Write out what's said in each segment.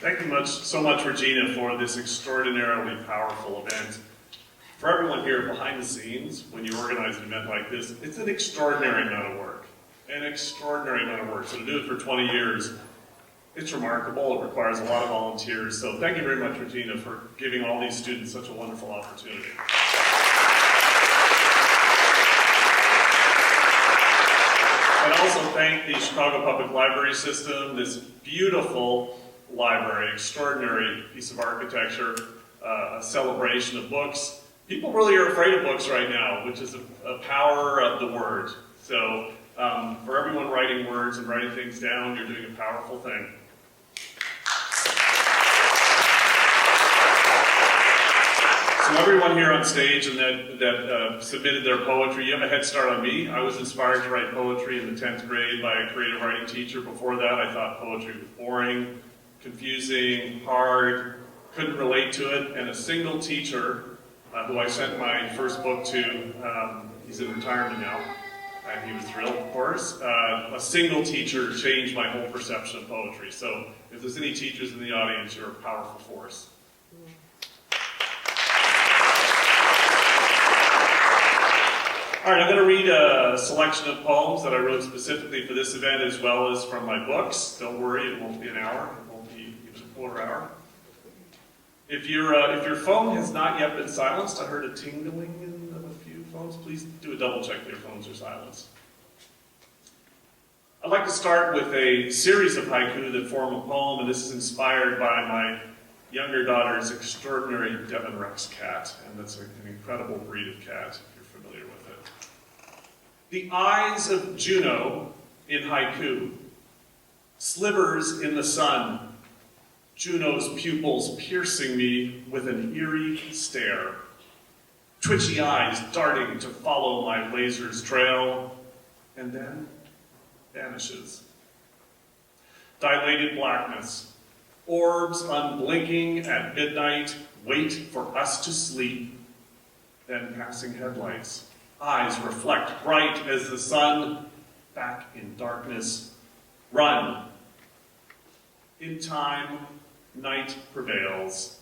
Thank you so much, Regina, for this extraordinarily powerful event. For everyone here behind the scenes, when you organize an event like this, it's an extraordinary amount of work. An extraordinary amount of work. So to do it for 20 years, it's remarkable. It requires a lot of volunteers. So thank you very much, Regina, for giving all these students such a wonderful opportunity. And also thank the Chicago Public Library System, this beautiful library, extraordinary piece of architecture, a celebration of books. People really are afraid of books right now, which is a power of the word. So for everyone writing words and writing things down, you're doing a powerful thing. So everyone here on stage and that submitted their poetry, you have a head start on me. I was inspired to write poetry in the 10th grade by a creative writing teacher. Before that, I thought poetry was boring, confusing, hard, couldn't relate to it. And a single teacher who I sent my first book to, he's in retirement now, and he was thrilled, of course. A single teacher changed my whole perception of poetry. So if there's any teachers in the audience, you're a powerful force. All right, I'm going to read a selection of poems that I wrote specifically for this event, as well as from my books. Don't worry, it won't be an hour. It won't be even a quarter hour. If your phone has not yet been silenced, I heard a tingling in a few phones. Please do a double check that your phones are silenced. I'd like to start with a series of haiku that form a poem, and this is inspired by my younger daughter's extraordinary Devon Rex Cat, and that's an incredible breed of cat, if you're familiar with it. The eyes of Juno in haiku, slivers in the sun, Juno's pupils piercing me with an eerie stare, twitchy eyes darting to follow my laser's trail, and then vanishes. Dilated blackness, orbs unblinking at midnight, wait for us to sleep, then passing headlights, eyes reflect bright as the sun, back in darkness, run. In time, night prevails,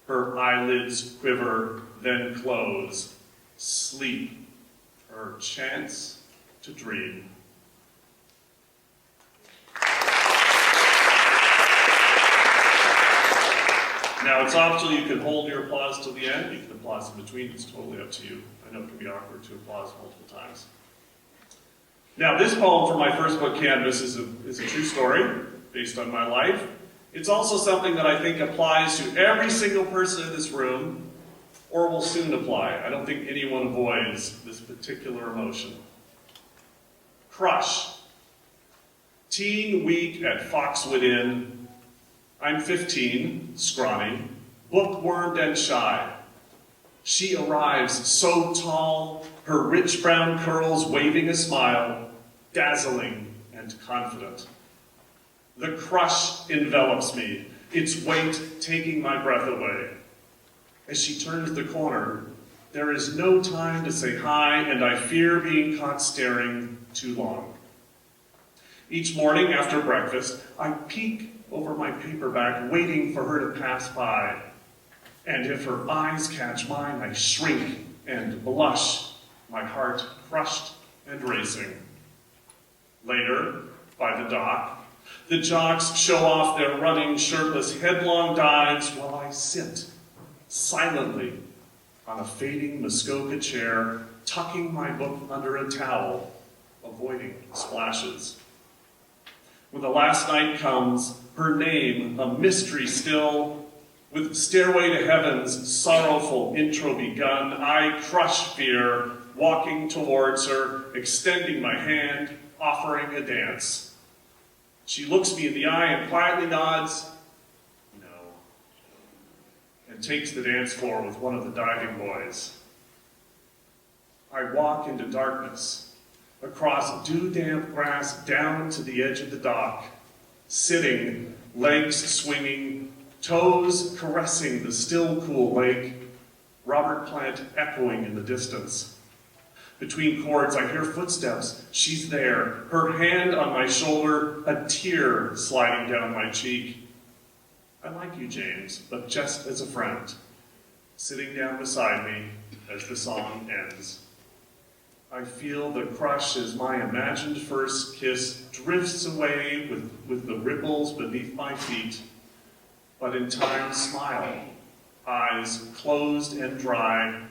her eyelids quiver, then close, sleep, her chance to dream. Now it's optional, you can hold your applause till the end, you can applause in between, it's totally up to you. I know it can be awkward to applause multiple times. Now this poem from my first book, Canvas, is a true story based on my life. It's also something that I think applies to every single person in this room, or will soon apply. I don't think anyone avoids this particular emotion. Crush. Teen week at Foxwood Inn. I'm 15, scrawny, bookwormed and shy. She arrives so tall, her rich brown curls waving a smile, dazzling and confident. The crush envelops me, its weight taking my breath away. As she turns the corner, there is no time to say hi, and I fear being caught staring too long. Each morning after breakfast, I peek over my paperback, waiting for her to pass by. And if her eyes catch mine, I shrink and blush, my heart crushed and racing. Later, by the dock, the jocks show off their running, shirtless, headlong dives while I sit silently on a fading Muskoka chair, tucking my book under a towel, avoiding splashes. When the last night comes, her name, a mystery still, with Stairway to Heaven's sorrowful intro begun, I crush fear, walking towards her, extending my hand, offering a dance. She looks me in the eye and quietly nods, no, and takes the dance floor with one of the diving boys. I walk into darkness, across dew-damp grass down to the edge of the dock, sitting, legs swinging, toes caressing the still cool lake, Robert Plant echoing in the distance. Between chords, I hear footsteps. She's there, her hand on my shoulder, a tear sliding down my cheek. I like you, James, but just as a friend, sitting down beside me as the song ends. I feel the crush as my imagined first kiss drifts away with the ripples beneath my feet, but in time smile, eyes closed and dry,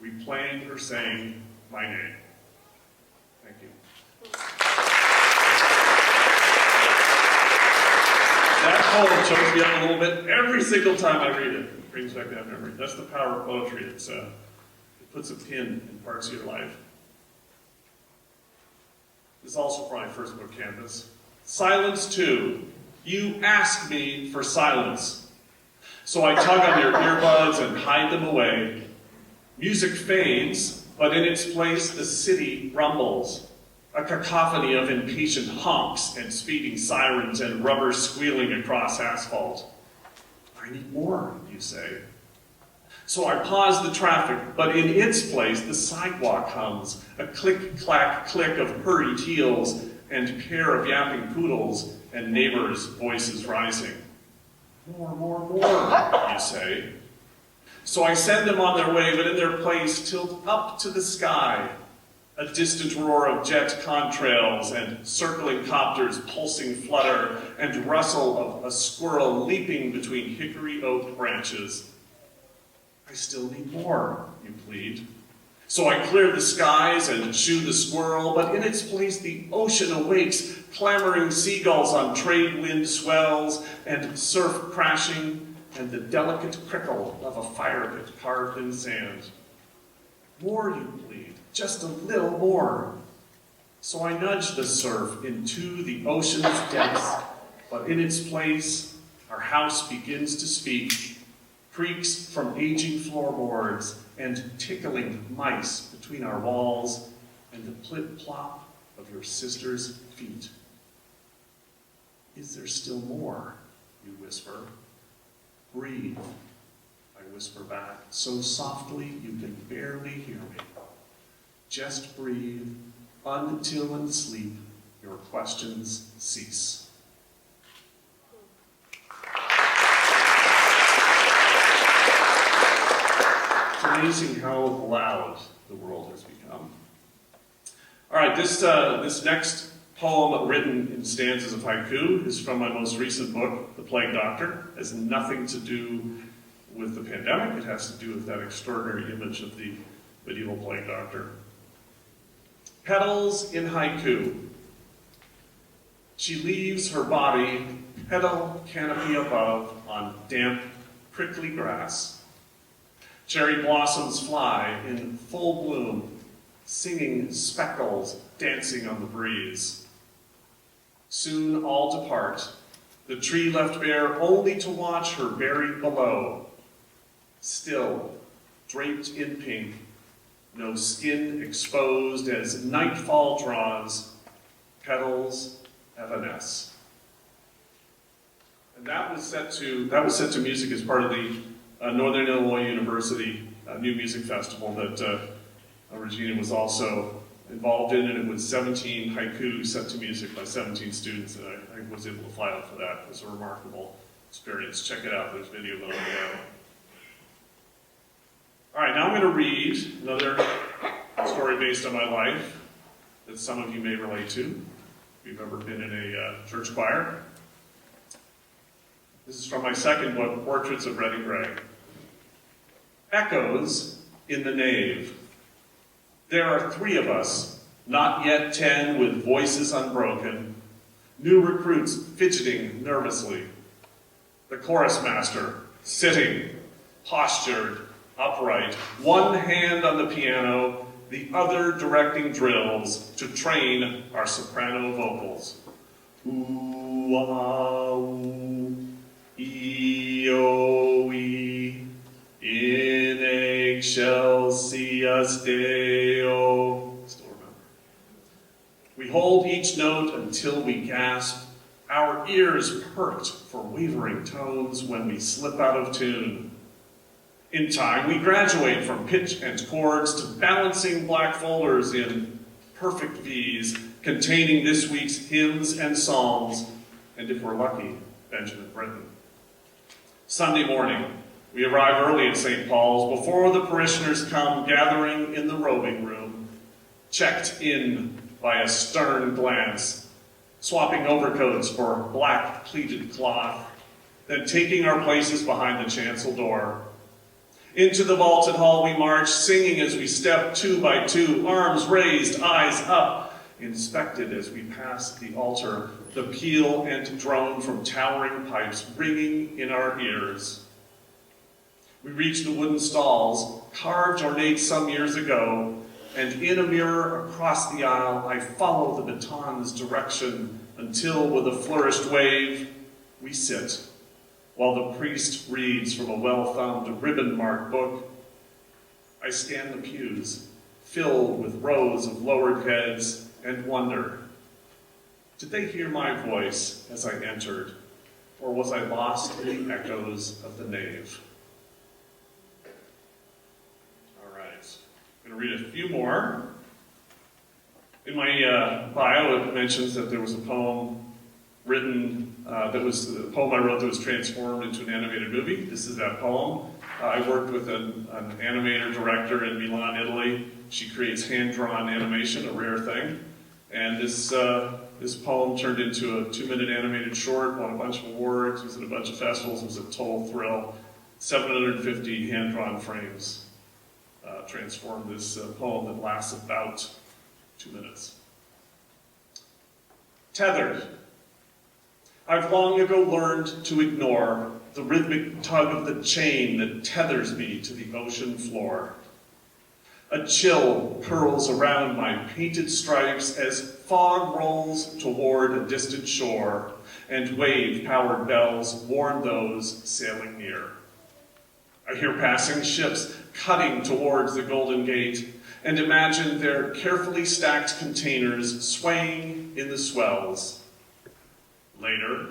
replaying her saying my name. Thank you. That poem chokes me up a little bit every single time I read it. It brings back that memory. That's the power of poetry. It puts a pin in parts of your life. This is also for my first book canvas. Silence 2. You ask me for silence. So I tug on your earbuds and hide them away. Music fades, but in its place the city rumbles. A cacophony of impatient honks and speeding sirens and rubber squealing across asphalt. I need more, you say. So I pause the traffic, but in its place the sidewalk hums, a click-clack-click of hurried heels and a pair of yapping poodles and neighbors' voices rising. More, more, more, you say. So I send them on their way, but in their place tilt up to the sky, a distant roar of jet contrails and circling copters pulsing flutter and rustle of a squirrel leaping between hickory oak branches. I still need more, you plead. So I clear the skies and shoo the squirrel, but in its place the ocean awakes, clamoring seagulls on trade wind swells and surf crashing and the delicate crickle of a fire pit carved in sand. More, you plead, just a little more. So I nudge the surf into the ocean's depths, but in its place our house begins to speak, creaks from aging floorboards and tickling mice between our walls and the plip-plop of your sister's feet. Is there still more, you whisper? Breathe, I whisper back, so softly you can barely hear me. Just breathe until in sleep your questions cease. It's amazing how loud the world has become. All right, this next poem written in stanzas of haiku is from my most recent book, The Plague Doctor. It has nothing to do with the pandemic. It has to do with that extraordinary image of the medieval plague doctor. Petals in haiku. She leaves her body, petal canopy above, on damp, prickly grass. Cherry blossoms fly in full bloom, singing speckles dancing on the breeze. Soon all depart, the tree left bare only to watch her buried below. Still, draped in pink, no skin exposed as nightfall draws, petals evanesce. And that was set to music as part of the Northern Illinois University New Music Festival that Regina was also involved in, and it was 17 haiku set to music by 17 students, and I was able to fly out for that. It was a remarkable experience. Check it out, there's video of it on the web. All right, now I'm going to read another story based on my life that some of you may relate to, if you've ever been in a church choir. This is from my second book, Portraits of Red and Gray. Echoes in the nave. There are 3 of us, not yet 10, with voices unbroken, new recruits fidgeting nervously. The chorus master, sitting, postured, upright, one hand on the piano, the other directing drills to train our soprano vocals. Ooh, ah, ooh, ee, oh, ee, in eggshells see us Deo. Still remember. We hold each note until we gasp, our ears perked for wavering tones when we slip out of tune. In time, we graduate from pitch and chords to balancing black folders in perfect V's containing this week's hymns and psalms, and if we're lucky, Benjamin Britten. Sunday morning, we arrive early at St. Paul's before the parishioners come gathering in the robing room, checked in by a stern glance, swapping overcoats for black pleated cloth, then taking our places behind the chancel door. Into the vaulted hall we march, singing as we step 2 by 2, arms raised, eyes up, inspected as we pass the altar, the peal and drone from towering pipes ringing in our ears. We reach the wooden stalls, carved ornate some years ago, and in a mirror across the aisle, I follow the baton's direction until, with a flourished wave, we sit, while the priest reads from a well-thumbed, ribbon-marked book. I scan the pews, filled with rows of lowered heads, and wonder, did they hear my voice as I entered, or was I lost in the echoes of the nave? All right, I'm going to read a few more. In my bio, it mentions that there was a poem written, that was a poem I wrote that was transformed into an animated movie. This is that poem. I worked with an animator director in Milan, Italy. She creates hand-drawn animation, a rare thing. And this poem turned into a 2-minute animated short, won a bunch of awards, was at a bunch of festivals, was a total thrill. 750 hand-drawn frames transformed this poem that lasts about 2 minutes. Tethered. I've long ago learned to ignore the rhythmic tug of the chain that tethers me to the ocean floor. A chill curls around my painted stripes as fog rolls toward a distant shore, and wave-powered bells warn those sailing near. I hear passing ships cutting towards the Golden Gate, and imagine their carefully stacked containers swaying in the swells. Later,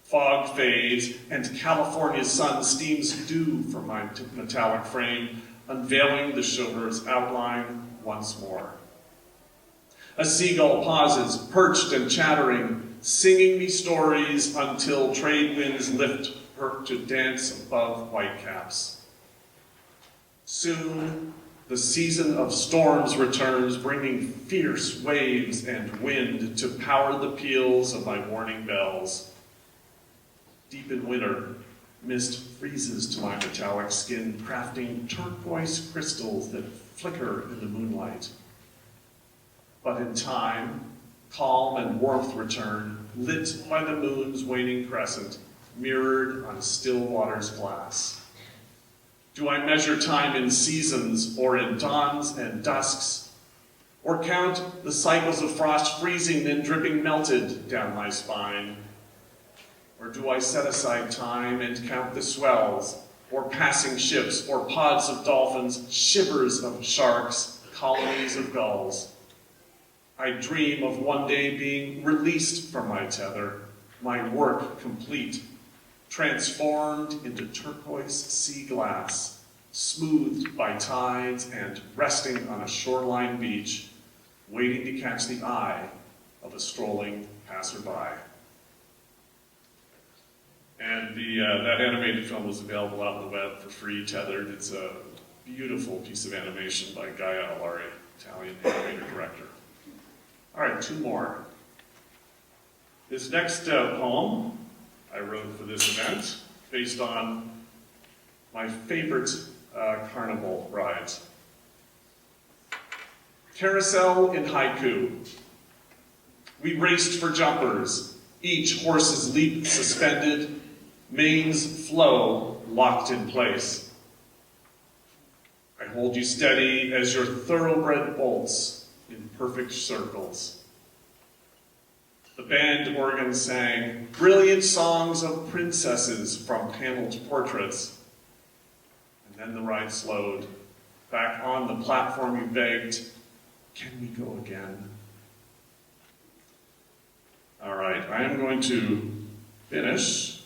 fog fades, and California's sun steams dew from my metallic frame, unveiling the showroom's outline once more. A seagull pauses, perched and chattering, singing me stories until trade winds lift her to dance above whitecaps. Soon, the season of storms returns, bringing fierce waves and wind to power the peals of my warning bells. Deep in winter, mist freezes to my metallic skin, crafting turquoise crystals that flicker in the moonlight. But in time, calm and warmth return, lit by the moon's waning crescent, mirrored on still water's glass. Do I measure time in seasons or in dawns and dusks, or count the cycles of frost freezing then dripping melted down my spine? Or do I set aside time and count the swells, or passing ships, or pods of dolphins, shivers of sharks, colonies of gulls? I dream of one day being released from my tether, my work complete, transformed into turquoise sea glass, smoothed by tides and resting on a shoreline beach, waiting to catch the eye of a strolling passerby. And that animated film was available out on the web for free, Tethered. It's a beautiful piece of animation by Laureate, Italian animator director. All right, 2 more. This next poem I wrote for this event, based on my favorite carnival rides. Carousel in Haiku. We raced for jumpers, each horse's leap suspended, mane's flow locked in place. I hold you steady as your thoroughbred bolts in perfect circles. The band organ sang brilliant songs of princesses from paneled portraits. And then the ride slowed. Back on the platform you begged, can we go again? All right, I am going to finish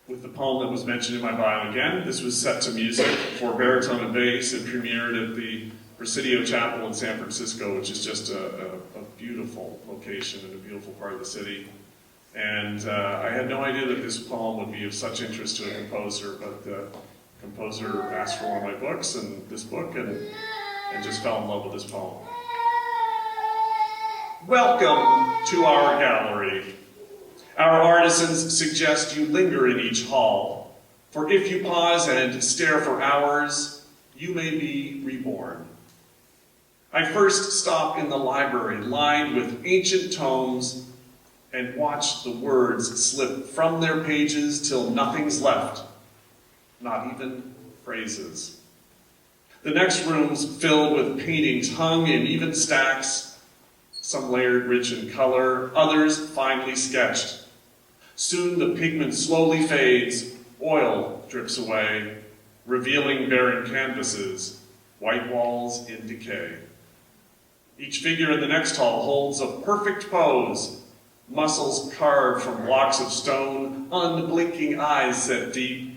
with the poem that was mentioned in my bio again. This was set to music for baritone and bass and premiered at the Presidio Chapel in San Francisco, which is just a beautiful location and a beautiful part of the city. And I had no idea that this poem would be of such interest to a composer, but the composer asked for one of my books and this book and just fell in love with this poem. Welcome to our gallery. Our artisans suggest you linger in each hall, for if you pause and stare for hours, you may be reborn. I first stop in the library lined with ancient tomes and watch the words slip from their pages till nothing's left, not even phrases. The next room's filled with paintings hung in even stacks, some layered rich in color, others finely sketched. Soon the pigment slowly fades, oil drips away, revealing barren canvases, white walls in decay. Each figure in the next hall holds a perfect pose, muscles carved from blocks of stone, unblinking eyes set deep,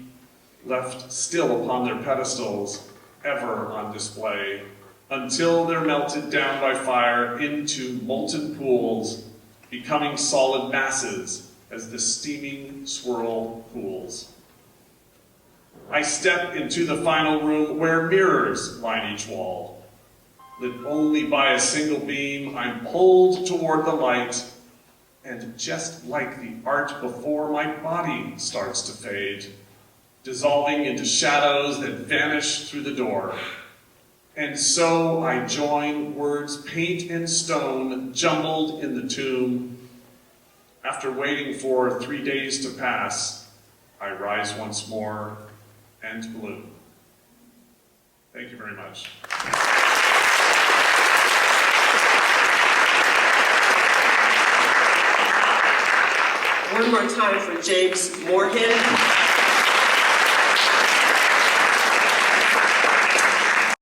left still upon their pedestals, ever on display, until they're melted down by fire into molten pools, becoming solid masses as the steaming swirl cools. I step into the final room where mirrors line each wall. Lit only by a single beam, I'm pulled toward the light, and just like the art before, my body starts to fade, dissolving into shadows that vanish through the door. And so I join words paint and stone jumbled in the tomb. After waiting for 3 days to pass, I rise once more and bloom. Thank you very much. One more time for James Morehead.